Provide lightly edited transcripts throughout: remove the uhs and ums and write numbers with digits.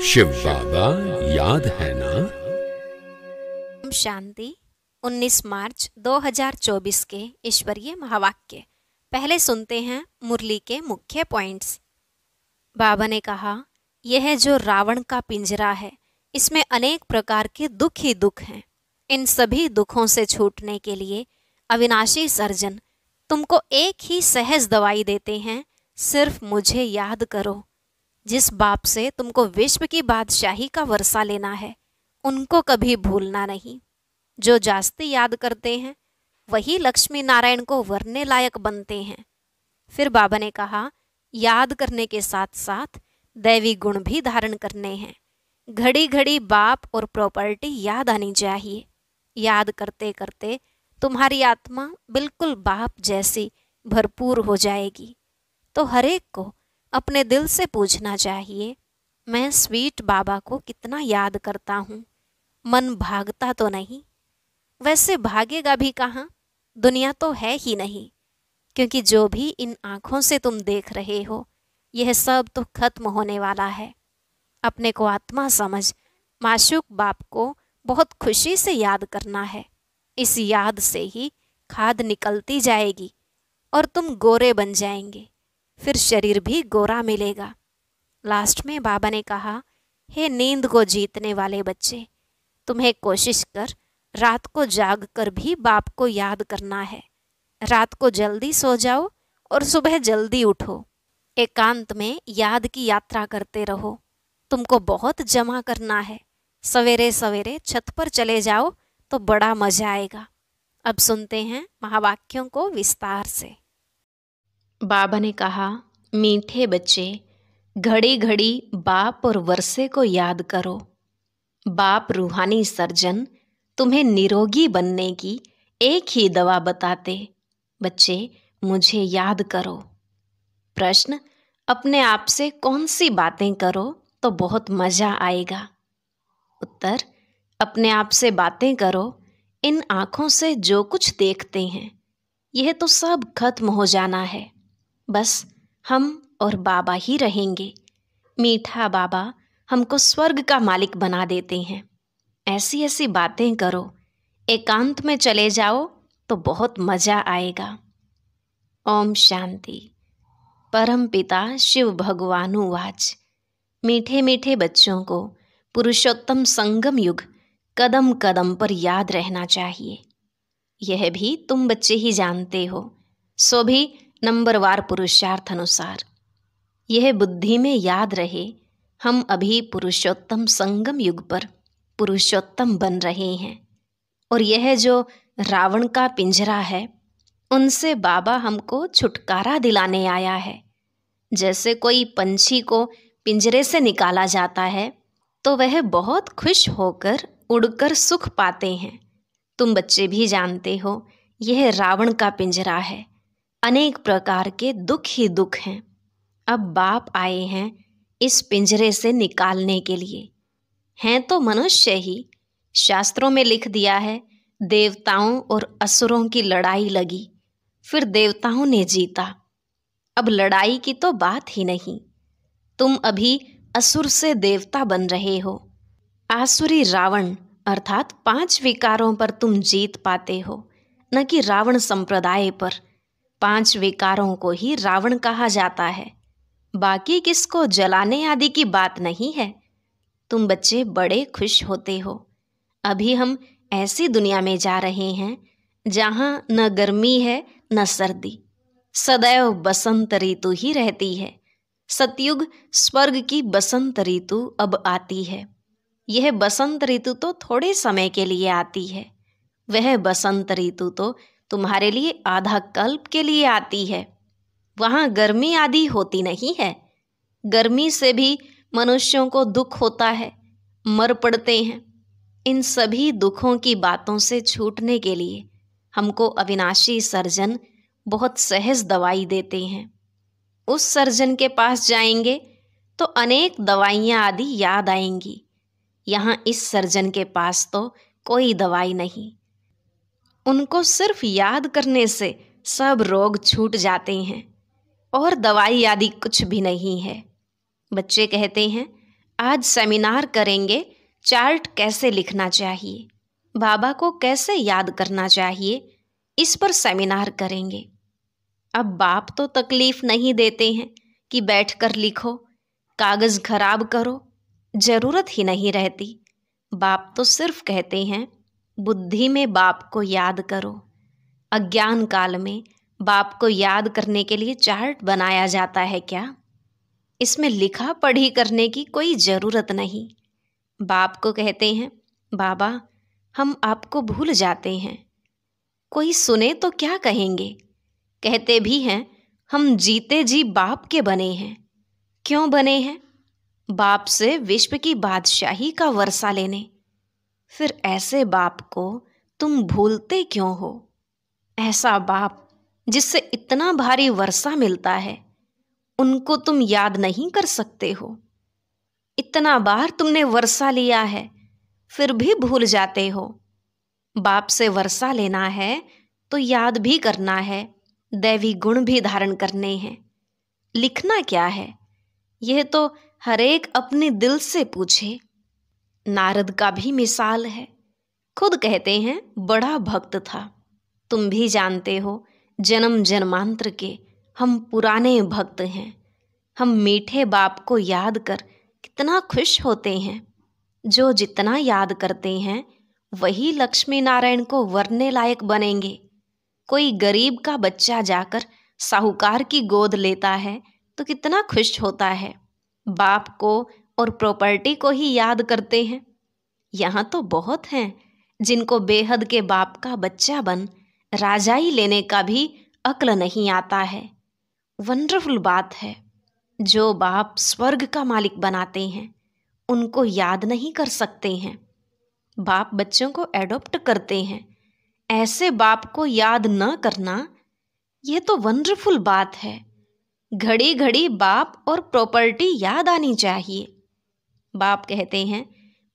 शिव बाबा याद है ना? ओम शांति। 19 मार्च 2024 के ईश्वरीय महावाक्य। पहले सुनते हैं मुरली के मुख्य पॉइंट्स। बाबा ने कहा, यह जो रावण का पिंजरा है, इसमें अनेक प्रकार के दुख ही दुख हैं। इन सभी दुखों से छूटने के लिए अविनाशी सर्जन तुमको एक ही सहज दवाई देते हैं। सिर्फ मुझे याद करो। जिस बाप से तुमको विश्व की बादशाही का वर्षा लेना है, उनको कभी भूलना नहीं। जो जास्ती याद करते हैं, वही लक्ष्मी नारायण को वरने लायक बनते हैं। फिर बाबा ने कहा, याद करने के साथ साथ दैवी गुण भी धारण करने हैं। घड़ी घड़ी बाप और प्रॉपर्टी याद आनी चाहिए। याद करते करते तुम्हारी आत्मा बिल्कुल बाप जैसी भरपूर हो जाएगी। तो हर एक को अपने दिल से पूछना चाहिए, मैं स्वीट बाबा को कितना याद करता हूँ। मन भागता तो नहीं? वैसे भागेगा भी कहाँ, दुनिया तो है ही नहीं। क्योंकि जो भी इन आँखों से तुम देख रहे हो, यह सब तो खत्म होने वाला है। अपने को आत्मा समझ माशूक बाप को बहुत खुशी से याद करना है। इस याद से ही खाद निकलती जाएगी और तुम गोरे बन जाएंगे। फिर शरीर भी गोरा मिलेगा। लास्ट में बाबा ने कहा, हे नींद को जीतने वाले बच्चे, तुम्हें कोशिश कर रात को जाग कर भी बाप को याद करना है। रात को जल्दी सो जाओ और सुबह जल्दी उठो। एकांत में याद की यात्रा करते रहो। तुमको बहुत जमा करना है। सवेरे सवेरे छत पर चले जाओ तो बड़ा मजा आएगा। अब सुनते हैं महावाक्यों को विस्तार से। बाबा ने कहा, मीठे बच्चे, घड़ी घड़ी बाप और वर्षे को याद करो। बाप रूहानी सर्जन तुम्हें निरोगी बनने की एक ही दवा बताते। बच्चे, मुझे याद करो। प्रश्न, अपने आप से कौन सी बातें करो तो बहुत मजा आएगा? उत्तर, अपने आप से बातें करो। इन आँखों से जो कुछ देखते हैं, यह तो सब खत्म हो जाना है। बस हम और बाबा ही रहेंगे। मीठा बाबा हमको स्वर्ग का मालिक बना देते हैं। ऐसी ऐसी बातें करो। एकांत में चले जाओ तो बहुत मजा आएगा। ओम शांति। परम पिता शिव भगवानुवाच। मीठे मीठे बच्चों को पुरुषोत्तम संगम युग कदम कदम पर याद रहना चाहिए। यह भी तुम बच्चे ही जानते हो, सो भी नंबरवार पुरुषार्थ अनुसार। यह बुद्धि में याद रहे, हम अभी पुरुषोत्तम संगम युग पर पुरुषोत्तम बन रहे हैं। और यह जो रावण का पिंजरा है, उनसे बाबा हमको छुटकारा दिलाने आया है। जैसे कोई पंछी को पिंजरे से निकाला जाता है तो वह बहुत खुश होकर उड़कर सुख पाते हैं। तुम बच्चे भी जानते हो, यह रावण का पिंजरा है। अनेक प्रकार के दुख ही दुख हैं। अब बाप आए हैं इस पिंजरे से निकालने के लिए। हैं तो मनुष्य ही। शास्त्रों में लिख दिया है, देवताओं और असुरों की लड़ाई लगी, फिर देवताओं ने जीता। अब लड़ाई की तो बात ही नहीं। तुम अभी असुर से देवता बन रहे हो। आसुरी रावण अर्थात 5 विकारों पर तुम जीत पाते हो, न कि रावण संप्रदाय पर। 5 विकारों को ही रावण कहा जाता है। बाकी किसको जलाने आदि की बात नहीं है। तुम बच्चे बड़े खुश होते हो। अभी हम ऐसी दुनिया में जा रहे हैं जहाँ न गर्मी है न सर्दी, सदैव बसंत ऋतु ही रहती है। सतयुग स्वर्ग की बसंत ऋतु अब आती है। यह बसंत ऋतु तो थोड़े समय के लिए आती है। वह बसंत ऋतु तो तुम्हारे लिए आधा कल्प के लिए आती है। वहाँ गर्मी आदि होती नहीं है। गर्मी से भी मनुष्यों को दुख होता है, मर पड़ते हैं। इन सभी दुखों की बातों से छूटने के लिए हमको अविनाशी सर्जन बहुत सहज दवाई देते हैं। उस सर्जन के पास जाएंगे तो अनेक दवाइयाँ आदि याद आएंगी। यहाँ इस सर्जन के पास तो कोई दवाई नहीं। उनको सिर्फ याद करने से सब रोग छूट जाते हैं और दवाई आदि कुछ भी नहीं है। बच्चे कहते हैं, आज सेमिनार करेंगे चार्ट कैसे लिखना चाहिए, बाबा को कैसे याद करना चाहिए, इस पर सेमिनार करेंगे। अब बाप तो तकलीफ नहीं देते हैं कि बैठकर लिखो, कागज़ खराब करो, ज़रूरत ही नहीं रहती। बाप तो सिर्फ कहते हैं बुद्धि में बाप को याद करो। अज्ञान काल में बाप को याद करने के लिए चार्ट बनाया जाता है क्या? इसमें लिखा पढ़ी करने की कोई ज़रूरत नहीं। बाप को कहते हैं बाबा हम आपको भूल जाते हैं। कोई सुने तो क्या कहेंगे? कहते भी हैं हम जीते जी बाप के बने हैं। क्यों बने हैं? बाप से विश्व की बादशाही का वर्षा लेने। फिर ऐसे बाप को तुम भूलते क्यों हो? ऐसा बाप जिससे इतना भारी वर्षा मिलता है, उनको तुम याद नहीं कर सकते हो। इतना बार तुमने वर्षा लिया है, फिर भी भूल जाते हो। बाप से वर्षा लेना है तो याद भी करना है, दैवी गुण भी धारण करने हैं। लिखना क्या है, यह तो हरेक अपने दिल से पूछे। नारद का भी मिसाल है, खुद कहते हैं बड़ा भक्त था। तुम भी जानते हो जन्म जन्मांतर के हम पुराने भक्त हैं। हम मीठे बाप को याद कर कितना खुश होते हैं। जो जितना याद करते हैं वही लक्ष्मी नारायण को वरने लायक बनेंगे। कोई गरीब का बच्चा जाकर साहूकार की गोद लेता है तो कितना खुश होता है। बाप को और प्रॉपर्टी को ही याद करते हैं। यहाँ तो बहुत हैं जिनको बेहद के बाप का बच्चा बन राजाई लेने का भी अक्ल नहीं आता है। वंडरफुल बात है। जो बाप स्वर्ग का मालिक बनाते हैं उनको याद नहीं कर सकते हैं। बाप बच्चों को एडॉप्ट करते हैं। ऐसे बाप को याद न करना, यह तो वंडरफुल बात है। घड़ी घड़ी बाप और प्रॉपर्टी याद आनी चाहिए। बाप कहते हैं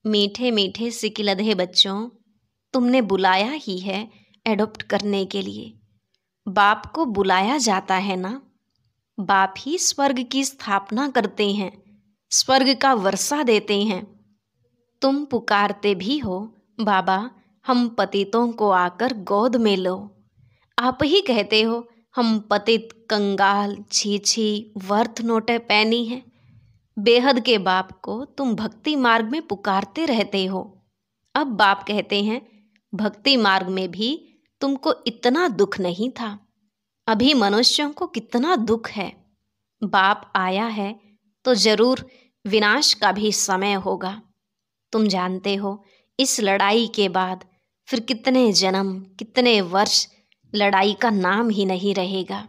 मीठे मीठे सिकिलधे बच्चों, तुमने बुलाया ही है एडॉप्ट करने के लिए। बाप को बुलाया जाता है ना। बाप ही स्वर्ग की स्थापना करते हैं, स्वर्ग का वर्षा देते हैं। तुम पुकारते भी हो बाबा हम पतितों को आकर गोद में लो। आप ही कहते हो हम पतित कंगाल छी वर्थ नोटे पैनी हैं। बेहद के बाप को तुम भक्ति मार्ग में पुकारते रहते हो। अब बाप कहते हैं भक्ति मार्ग में भी तुमको इतना दुख नहीं था। अभी मनुष्यों को कितना दुख है। बाप आया है तो जरूर विनाश का भी समय होगा। तुम जानते हो इस लड़ाई के बाद फिर कितने जन्म कितने वर्ष लड़ाई का नाम ही नहीं रहेगा।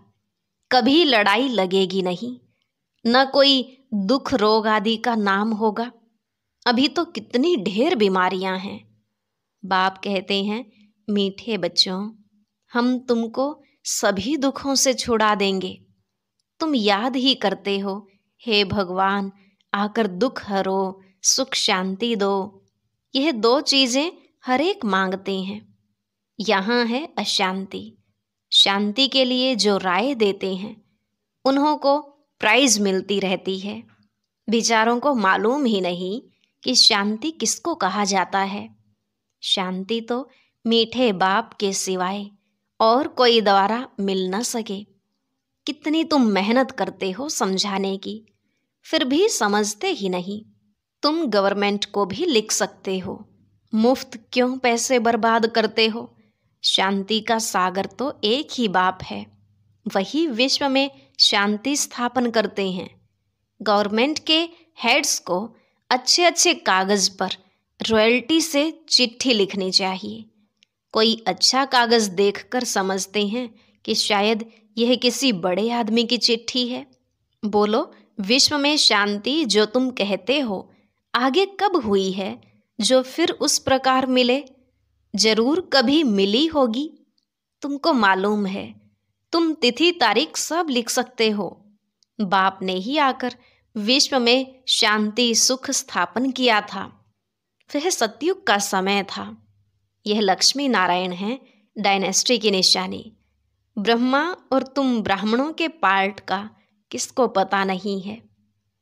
कभी लड़ाई लगेगी नहीं, न कोई दुख रोग आदि का नाम होगा। अभी तो कितनी ढेर बीमारियां हैं। बाप कहते हैं मीठे बच्चों, हम तुमको सभी दुखों से छुड़ा देंगे। तुम याद ही करते हो हे भगवान आकर दुख हरो, सुख शांति दो। यह दो चीज़ें हर एक मांगते हैं। यहाँ है अशांति। शांति के लिए जो राय देते हैं उन्हों को प्राइज मिलती रहती है। बेचारों को मालूम ही नहीं कि शांति किसको कहा जाता है। शांति तो मीठे बाप के सिवाय और कोई द्वारा मिल न सके। कितनी तुम मेहनत करते हो समझाने की, फिर भी समझते ही नहीं। तुम गवर्नमेंट को भी लिख सकते हो, मुफ्त क्यों पैसे बर्बाद करते हो। शांति का सागर तो एक ही बाप है, वही विश्व में शांति स्थापन करते हैं। गवर्नमेंट के हेड्स को अच्छे अच्छे कागज़ पर रॉयल्टी से चिट्ठी लिखनी चाहिए। कोई अच्छा कागज़ देखकर समझते हैं कि शायद यह किसी बड़े आदमी की चिट्ठी है। बोलो विश्व में शांति जो तुम कहते हो आगे कब हुई है जो फिर उस प्रकार मिले? जरूर कभी मिली होगी। तुमको मालूम है, तुम तिथि तारीख सब लिख सकते हो। बाप ने ही आकर विश्व में शांति सुख स्थापन किया था। वह सतयुग का समय था। यह लक्ष्मी नारायण है डायनेस्टी की निशानी। ब्रह्मा और तुम ब्राह्मणों के पार्ट का किसको पता नहीं है।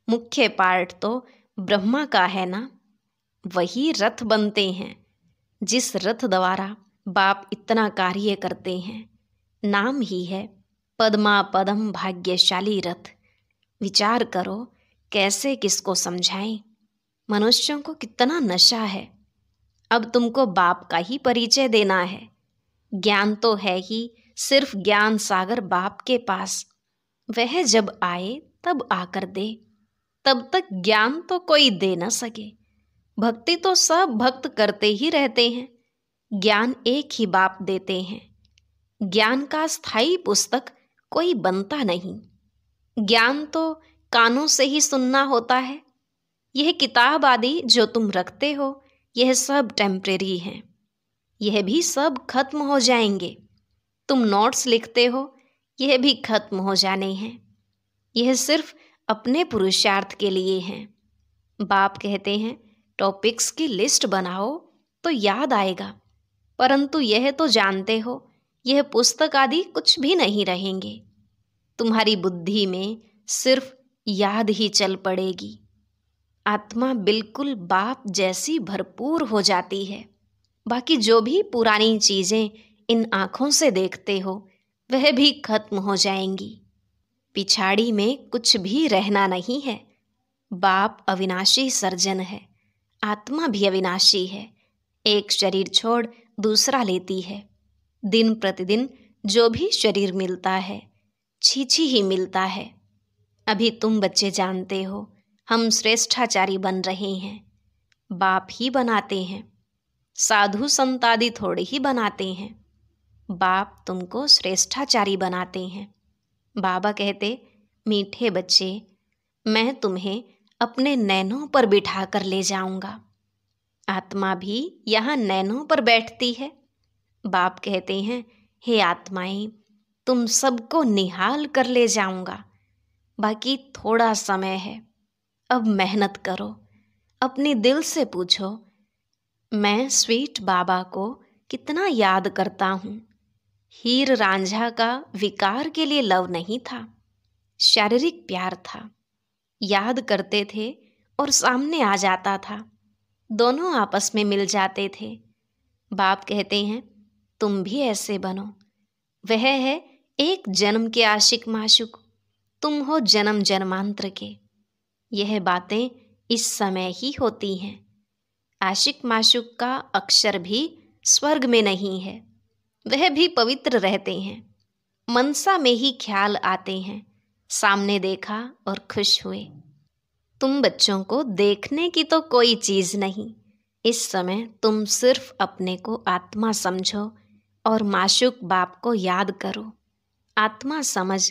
मुख्य पार्ट तो ब्रह्मा का है ना, वही रथ बनते हैं जिस रथ द्वारा बाप इतना कार्य करते हैं। नाम ही है पद्मा पदम भाग्यशाली रथ। विचार करो कैसे किसको समझाएं। मनुष्यों को कितना नशा है। अब तुमको बाप का ही परिचय देना है। ज्ञान तो है ही सिर्फ ज्ञान सागर बाप के पास। वह जब आए तब आकर दे, तब तक ज्ञान तो कोई दे न सके। भक्ति तो सब भक्त करते ही रहते हैं, ज्ञान एक ही बाप देते हैं। ज्ञान का स्थायी पुस्तक कोई बनता नहीं। ज्ञान तो कानों से ही सुनना होता है। यह किताब आदि जो तुम रखते हो, यह सब टेम्परेरी हैं। यह भी सब खत्म हो जाएंगे। तुम नोट्स लिखते हो, यह भी खत्म हो जाने हैं। यह सिर्फ अपने पुरुषार्थ के लिए हैं। बाप कहते हैं टॉपिक्स की लिस्ट बनाओ तो याद आएगा, परंतु यह तो जानते हो यह पुस्तक आदि कुछ भी नहीं रहेंगे। तुम्हारी बुद्धि में सिर्फ याद ही चल पड़ेगी। आत्मा बिल्कुल बाप जैसी भरपूर हो जाती है। बाकी जो भी पुरानी चीज़ें इन आँखों से देखते हो, वह भी खत्म हो जाएंगी। पिछाड़ी में कुछ भी रहना नहीं है। बाप अविनाशी सर्जन है, आत्मा भी अविनाशी है। एक शरीर छोड़ दूसरा लेती है। दिन प्रतिदिन जो भी शरीर मिलता है, छीछी ही मिलता है। अभी तुम बच्चे जानते हो हम श्रेष्ठाचारी बन रहे हैं। बाप ही बनाते हैं, साधु संत आदि थोड़े ही बनाते हैं। बाप तुमको श्रेष्ठाचारी बनाते हैं। बाबा कहते मीठे बच्चे, मैं तुम्हें अपने नैनों पर बिठा कर ले जाऊंगा। आत्मा भी यहाँ नैनों पर बैठती है। बाप कहते हैं हे आत्माएं, तुम सबको निहाल कर ले जाऊंगा। बाकी थोड़ा समय है, अब मेहनत करो। अपने दिल से पूछो, मैं स्वीट बाबा को कितना याद करता हूँ। हीर रांझा का विकार के लिए लव नहीं था, शारीरिक प्यार था। याद करते थे और सामने आ जाता था, दोनों आपस में मिल जाते थे। बाप कहते हैं तुम भी ऐसे बनो। वह है एक जन्म के आशिक माशुक, तुम हो जन्म जन्मांतर के। यह बातें इस समय ही होती हैं। आशिक माशुक का अक्षर भी स्वर्ग में नहीं है, वह भी पवित्र रहते हैं। मनसा में ही ख्याल आते हैं, सामने देखा और खुश हुए। तुम बच्चों को देखने की तो कोई चीज़ नहीं। इस समय तुम सिर्फ अपने को आत्मा समझो और माशुक बाप को याद करो। आत्मा समझ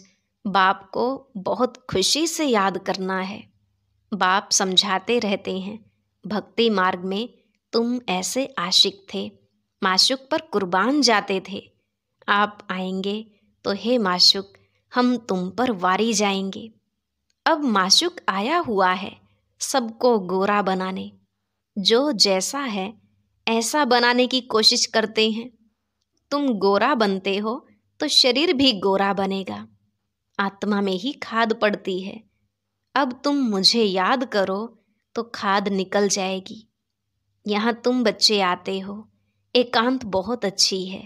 बाप को बहुत खुशी से याद करना है। बाप समझाते रहते हैं भक्ति मार्ग में तुम ऐसे आशिक थे, माशुक पर कुर्बान जाते थे। आप आएंगे तो हे माशुक, हम तुम पर वारी जाएंगे। अब माशुक आया हुआ है सबको गोरा बनाने। जो जैसा है ऐसा बनाने की कोशिश करते हैं। तुम गोरा बनते हो तो शरीर भी गोरा बनेगा। आत्मा में ही खाद पड़ती है। अब तुम मुझे याद करो तो खाद निकल जाएगी। यहाँ तुम बच्चे आते हो, एकांत बहुत अच्छी है।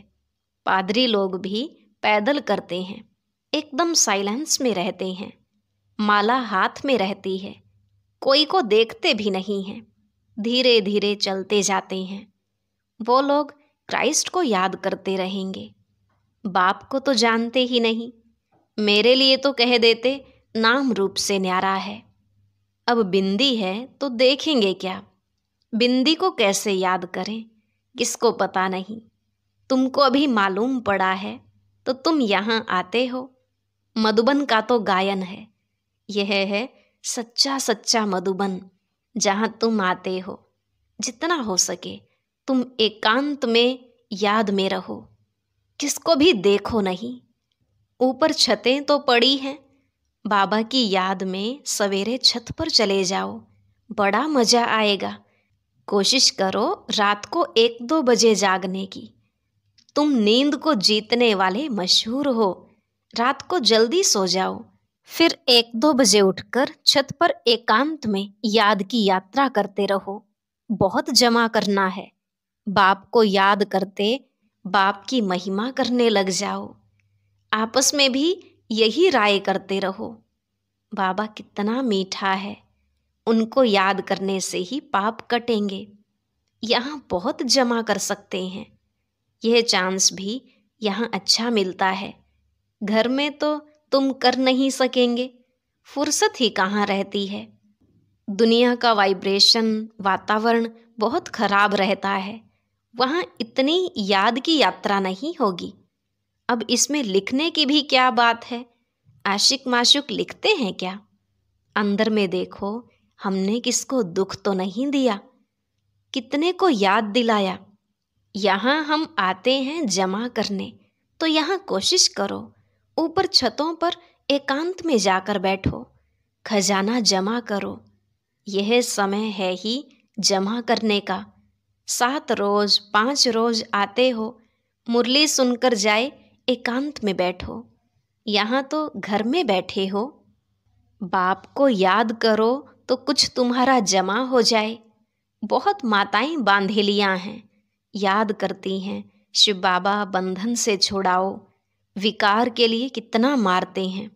पादरी लोग भी पैदल करते हैं, एकदम साइलेंस में रहते हैं। माला हाथ में रहती है, कोई को देखते भी नहीं हैं। धीरे धीरे चलते जाते हैं। वो लोग क्राइस्ट को याद करते रहेंगे। बाप को तो जानते ही नहीं। मेरे लिए तो कह देते नाम रूप से न्यारा है। अब बिंदी है तो देखेंगे क्या? बिंदी को कैसे याद करें, किसको पता नहीं। तुमको अभी मालूम पड़ा है तो तुम यहाँ आते हो। मधुबन का तो गायन है, यह है सच्चा सच्चा मधुबन। जहाँ तुम आते हो, जितना हो सके तुम एकांत में याद में रहो, किसको भी देखो नहीं। ऊपर छतें तो पड़ी हैं, बाबा की याद में सवेरे छत पर चले जाओ, बड़ा मज़ा आएगा। कोशिश करो रात को 1-2 बजे जागने की। तुम नींद को जीतने वाले मशहूर हो। रात को जल्दी सो जाओ, फिर 1-2 बजे उठकर छत पर एकांत में याद की यात्रा करते रहो। बहुत जमा करना है। बाप को याद करते बाप की महिमा करने लग जाओ। आपस में भी यही राय करते रहो, बाबा कितना मीठा है, उनको याद करने से ही पाप कटेंगे। यहाँ बहुत जमा कर सकते हैं। यह चांस भी यहाँ अच्छा मिलता है। घर में तो तुम कर नहीं सकेंगे, फुर्सत ही कहाँ रहती है। दुनिया का वाइब्रेशन, वातावरण बहुत खराब रहता है। वहाँ इतनी याद की यात्रा नहीं होगी। अब इसमें लिखने की भी क्या बात है? आशिक माशुक लिखते हैं क्या? अंदर में देखो, हमने किसको दुख तो नहीं दिया, कितने को याद दिलाया। यहाँ हम आते हैं जमा करने, तो यहाँ कोशिश करो, ऊपर छतों पर एकांत में जाकर बैठो, खजाना जमा करो। यह समय है ही जमा करने का। 7 रोज 5 रोज आते हो, मुरली सुनकर जाए, एकांत में बैठो। यहाँ तो घर में बैठे हो। बाप को याद करो तो कुछ तुम्हारा जमा हो जाए। बहुत माताएं बांधेलियाँ हैं, याद करती हैं, शिव बाबा बंधन से छुड़ाओ। विकार के लिए कितना मारते हैं।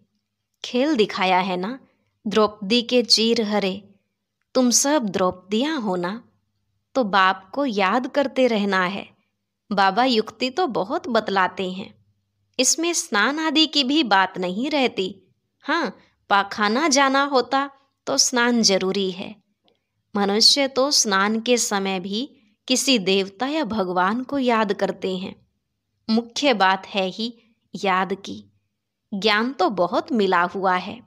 खेल दिखाया है ना, द्रौपदी के चीर हरे। तुम सब द्रौपदियाँ हो ना, तो बाप को याद करते रहना है। बाबा युक्ति तो बहुत बतलाते हैं, इसमें स्नान आदि की भी बात नहीं रहती। हाँ, पाखाना जाना होता तो स्नान जरूरी है। मनुष्य तो स्नान के समय भी किसी देवता या भगवान को याद करते हैं। मुख्य बात है ही याद की। ज्ञान तो बहुत मिला हुआ है,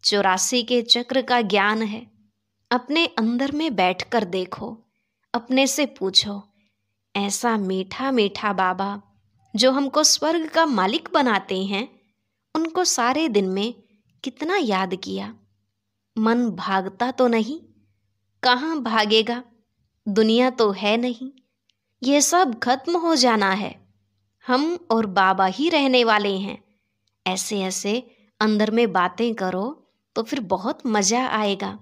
84 के चक्र का ज्ञान है। अपने अंदर में बैठकर देखो, अपने से पूछो, ऐसा मीठा मीठा बाबा जो हमको स्वर्ग का मालिक बनाते हैं, उनको सारे दिन में कितना याद किया। मन भागता तो नहीं? कहाँ भागेगा, दुनिया तो है नहीं। यह सब खत्म हो जाना है। हम और बाबा ही रहने वाले हैं। ऐसे ऐसे अंदर में बातें करो तो फिर बहुत मज़ा आएगा।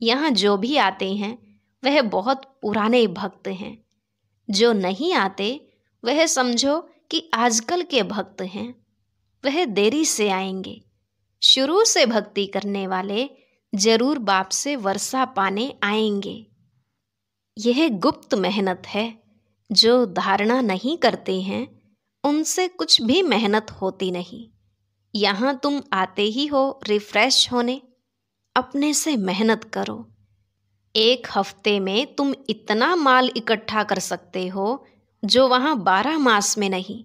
यहाँ जो भी आते हैं वह बहुत पुराने भक्त हैं। जो नहीं आते वह समझो कि आजकल के भक्त हैं, वह देरी से आएंगे। शुरू से भक्ति करने वाले जरूर बाप से वर्षा पाने आएंगे। यह गुप्त मेहनत है। जो धारणा नहीं करते हैं उनसे कुछ भी मेहनत होती नहीं। यहाँ तुम आते ही हो रिफ्रेश होने, अपने से मेहनत करो। 1 हफ्ते में तुम इतना माल इकट्ठा कर सकते हो जो वहाँ 12 मास में नहीं।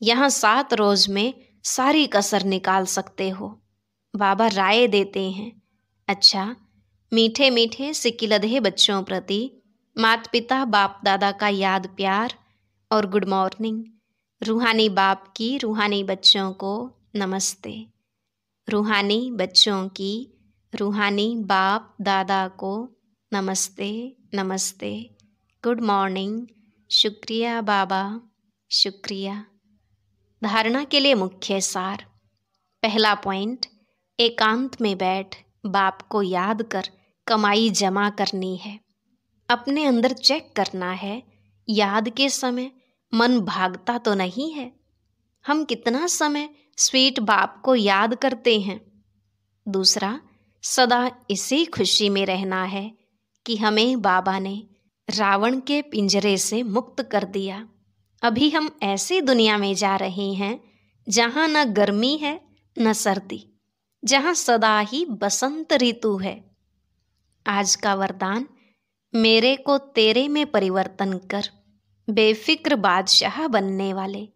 यहाँ 7 रोज में सारी कसर निकाल सकते हो। बाबा राय देते हैं। अच्छा, मीठे मीठे सिकिलधे बच्चों प्रति माता पिता बाप दादा का याद प्यार और गुड मॉर्निंग। रूहानी बाप की रूहानी बच्चों को नमस्ते। रूहानी बच्चों की रूहानी बाप दादा को नमस्ते नमस्ते, गुड मॉर्निंग, शुक्रिया बाबा, शुक्रिया। धारणा के लिए मुख्य सार। पहला पॉइंट, एकांत में बैठ बाप को याद कर कमाई जमा करनी है। अपने अंदर चेक करना है, याद के समय मन भागता तो नहीं है। हम कितना समय स्वीट बाप को याद करते हैं। दूसरा, सदा इसी खुशी में रहना है कि हमें बाबा ने रावण के पिंजरे से मुक्त कर दिया। अभी हम ऐसी दुनिया में जा रहे हैं जहाँ न गर्मी है न सर्दी, जहाँ सदा ही बसंत ऋतु है। आज का वरदान, मेरे को तेरे में परिवर्तन कर, बेफिक्र बादशाह बनने वाले,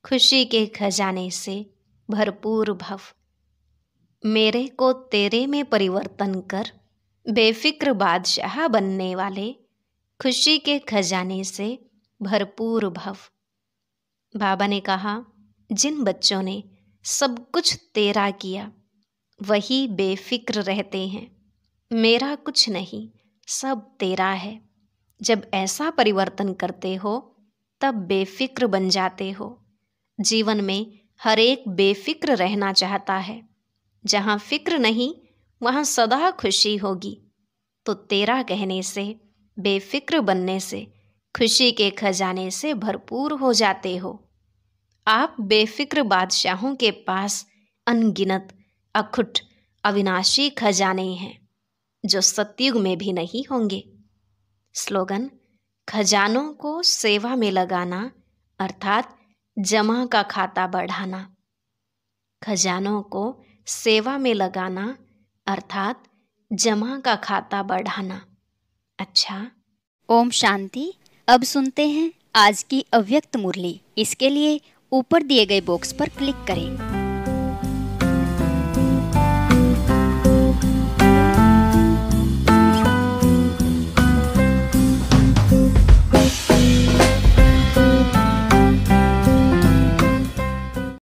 खुशी के खजाने से भरपूर भव। मेरे को तेरे में परिवर्तन कर, बेफिक्र बादशाह बनने वाले, खुशी के खजाने से भरपूर भव। बाबा ने कहा, जिन बच्चों ने सब कुछ तेरा किया वही बेफिक्र रहते हैं। मेरा कुछ नहीं, सब तेरा है। जब ऐसा परिवर्तन करते हो तब बेफिक्र बन जाते हो। जीवन में हर एक बेफिक्र रहना चाहता है। जहाँ फिक्र नहीं वहाँ सदा खुशी होगी। तो तेरा कहने से, बेफिक्र बनने से, खुशी के खजाने से भरपूर हो जाते हो। आप बेफिक्र बादशाहों के पास अनगिनत, अखुट, अविनाशी खजाने हैं जो सतयुग में भी नहीं होंगे। स्लोगन: खजानों को सेवा में लगाना अर्थात जमा का खाता बढ़ाना। खजानों को सेवा में लगाना अर्थात जमा का खाता बढ़ाना। अच्छा। ओम शांति। अब सुनते हैं आज की अव्यक्त मुरली। इसके लिए ऊपर दिए गए बॉक्स पर क्लिक करें।